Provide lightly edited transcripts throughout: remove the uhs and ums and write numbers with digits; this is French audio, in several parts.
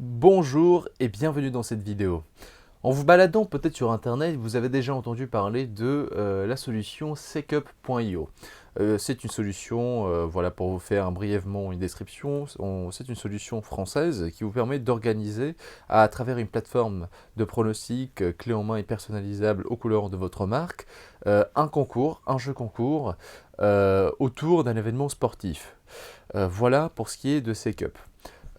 Bonjour et bienvenue dans cette vidéo. En vous baladant peut-être sur internet, vous avez déjà entendu parler de la solution Secup.io. C'est une solution, voilà pour vous faire brièvement une description, c'est une solution française qui vous permet d'organiser à travers une plateforme de pronostic clé en main et personnalisable aux couleurs de votre marque, un concours, un jeu concours autour d'un événement sportif. Voilà pour ce qui est de Secup.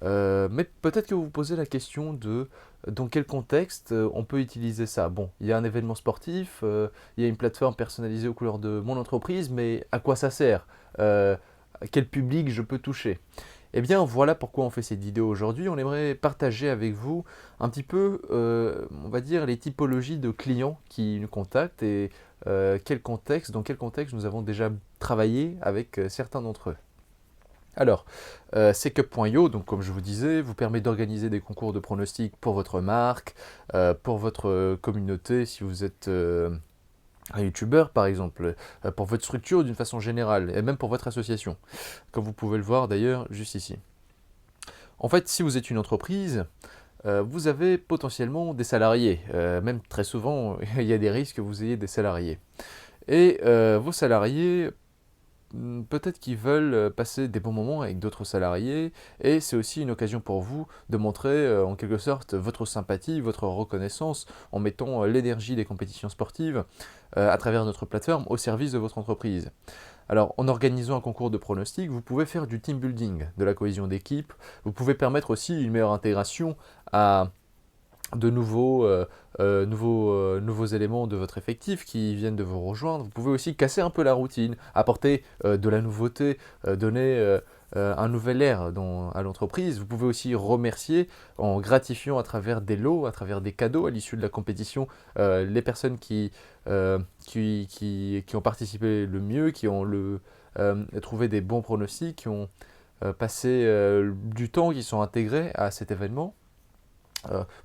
Mais peut-être que vous vous posez la question de dans quel contexte on peut utiliser ça. Bon, il y a un événement sportif, il y a une plateforme personnalisée aux couleurs de mon entreprise, mais à quoi ça sert? Quel public je peux toucher? Eh bien, voilà pourquoi on fait cette vidéo aujourd'hui. On aimerait partager avec vous un petit peu, on va dire, les typologies de clients qui nous contactent et dans quel contexte nous avons déjà travaillé avec certains d'entre eux. Alors, Secup.io, donc comme je vous disais, vous permet d'organiser des concours de pronostics pour votre marque, pour votre communauté, si vous êtes un youtubeur par exemple, pour votre structure d'une façon générale, et même pour votre association, comme vous pouvez le voir d'ailleurs juste ici. En fait, si vous êtes une entreprise, vous avez potentiellement des salariés, même très souvent, il y a des risques que vous ayez des salariés. Et vos salariés, peut-être qu'ils veulent passer des bons moments avec d'autres salariés et c'est aussi une occasion pour vous de montrer en quelque sorte votre sympathie, votre reconnaissance en mettant l'énergie des compétitions sportives à travers notre plateforme au service de votre entreprise. Alors en organisant un concours de pronostics, vous pouvez faire du team building, de la cohésion d'équipe, vous pouvez permettre aussi une meilleure intégration à de nouveaux éléments de votre effectif qui viennent de vous rejoindre. Vous pouvez aussi casser un peu la routine, apporter de la nouveauté, donner un nouvel air à l'entreprise. Vous pouvez aussi remercier en gratifiant à travers des lots, à travers des cadeaux à l'issue de la compétition, les personnes qui ont participé le mieux, qui ont trouvé des bons pronostics, qui ont passé du temps, qui sont intégrés à cet événement.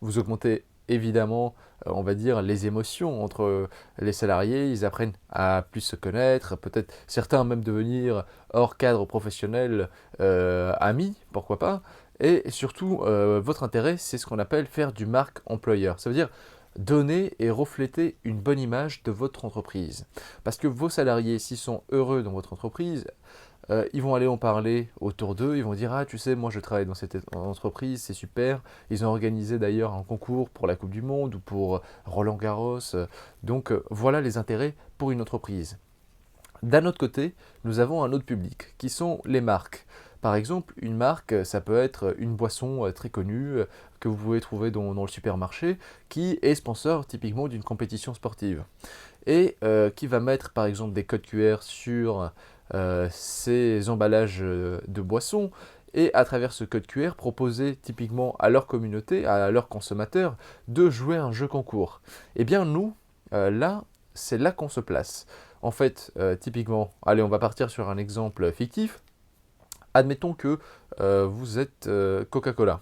Vous augmentez évidemment, on va dire, les émotions entre les salariés, ils apprennent à plus se connaître, peut-être certains même devenir hors cadre professionnel, amis, pourquoi pas. Et surtout, votre intérêt, c'est ce qu'on appelle faire du marque employeur. Ça veut dire donner et refléter une bonne image de votre entreprise. Parce que vos salariés, s'ils sont heureux dans votre entreprise, ils vont aller en parler autour d'eux, ils vont dire ah tu sais moi je travaille dans cette entreprise, c'est super. Ils ont organisé d'ailleurs un concours pour la Coupe du Monde ou pour Roland Garros. Donc voilà les intérêts pour une entreprise. D'un autre côté, nous avons un autre public qui sont les marques. Par exemple, une marque, ça peut être une boisson très connue que vous pouvez trouver dans le supermarché qui est sponsor typiquement d'une compétition sportive et qui va mettre par exemple des codes QR sur ces emballages de boissons et à travers ce code QR proposer typiquement à leur communauté, à leurs consommateurs de jouer un jeu concours. Eh bien nous, là, c'est là qu'on se place. En fait, typiquement, allez on va partir sur un exemple fictif. Admettons que vous êtes Coca-Cola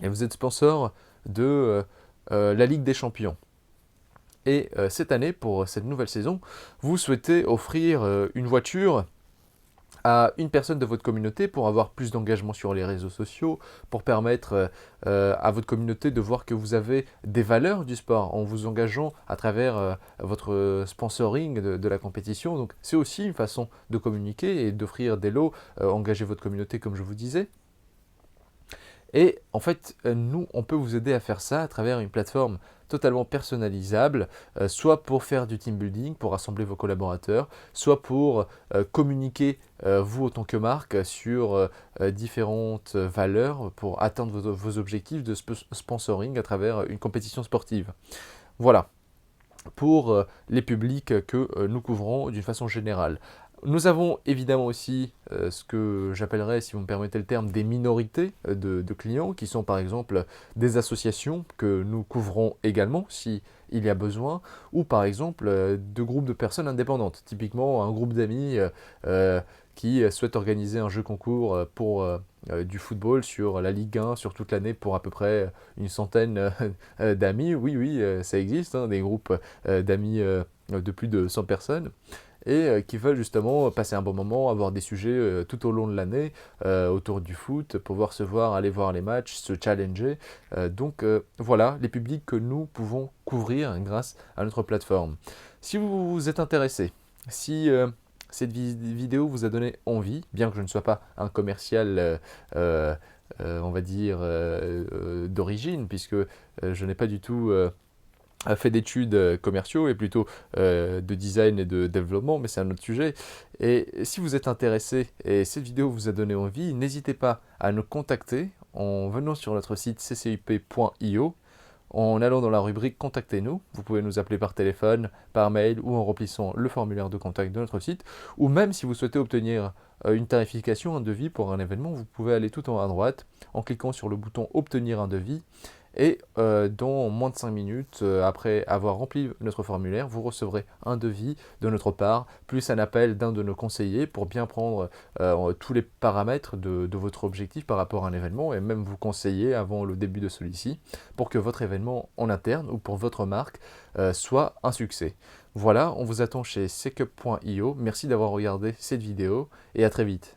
et vous êtes sponsor de la Ligue des Champions. Et cette année, pour cette nouvelle saison, vous souhaitez offrir une voiture à une personne de votre communauté pour avoir plus d'engagement sur les réseaux sociaux, pour permettre à votre communauté de voir que vous avez des valeurs du sport en vous engageant à travers votre sponsoring de la compétition. Donc c'est aussi une façon de communiquer et d'offrir des lots, engager votre communauté comme je vous disais. Et en fait, nous, on peut vous aider à faire ça à travers une plateforme totalement personnalisable, soit pour faire du team building, pour rassembler vos collaborateurs, soit pour communiquer, vous, en tant que marque, sur différentes valeurs pour atteindre vos objectifs de sponsoring à travers une compétition sportive. Voilà pour les publics que nous couvrons d'une façon générale. Nous avons évidemment aussi ce que j'appellerais, si vous me permettez le terme, des minorités de clients, qui sont par exemple des associations que nous couvrons également si il y a besoin, ou par exemple de groupes de personnes indépendantes, typiquement un groupe d'amis qui souhaitent organiser un jeu concours pour du football sur la Ligue 1 sur toute l'année pour à peu près une centaine d'amis. Oui, oui, ça existe, hein, des groupes d'amis de plus de 100 personnes. et qui veulent justement passer un bon moment, avoir des sujets tout au long de l'année autour du foot, pouvoir se voir, aller voir les matchs, se challenger. Voilà les publics que nous pouvons couvrir grâce à notre plateforme. Si vous êtes intéressé, si cette vidéo vous a donné envie, bien que je ne sois pas un commercial, on va dire, d'origine, puisque je n'ai pas du tout fait d'études commerciaux et plutôt de design et de développement, mais c'est un autre sujet. Et si vous êtes intéressé et cette vidéo vous a donné envie, n'hésitez pas à nous contacter en venant sur notre site ccip.io, en allant dans la rubrique Contactez-nous. Vous pouvez nous appeler par téléphone, par mail ou en remplissant le formulaire de contact de notre site. Ou même si vous souhaitez obtenir une tarification, un devis pour un événement, vous pouvez aller tout en haut à droite en cliquant sur le bouton Obtenir un devis. Et dans moins de 5 minutes, après avoir rempli notre formulaire, vous recevrez un devis de notre part, plus un appel d'un de nos conseillers pour bien prendre tous les paramètres de votre objectif par rapport à un événement et même vous conseiller avant le début de celui-ci pour que votre événement en interne ou pour votre marque soit un succès. Voilà, on vous attend chez secup.io. Merci d'avoir regardé cette vidéo et à très vite.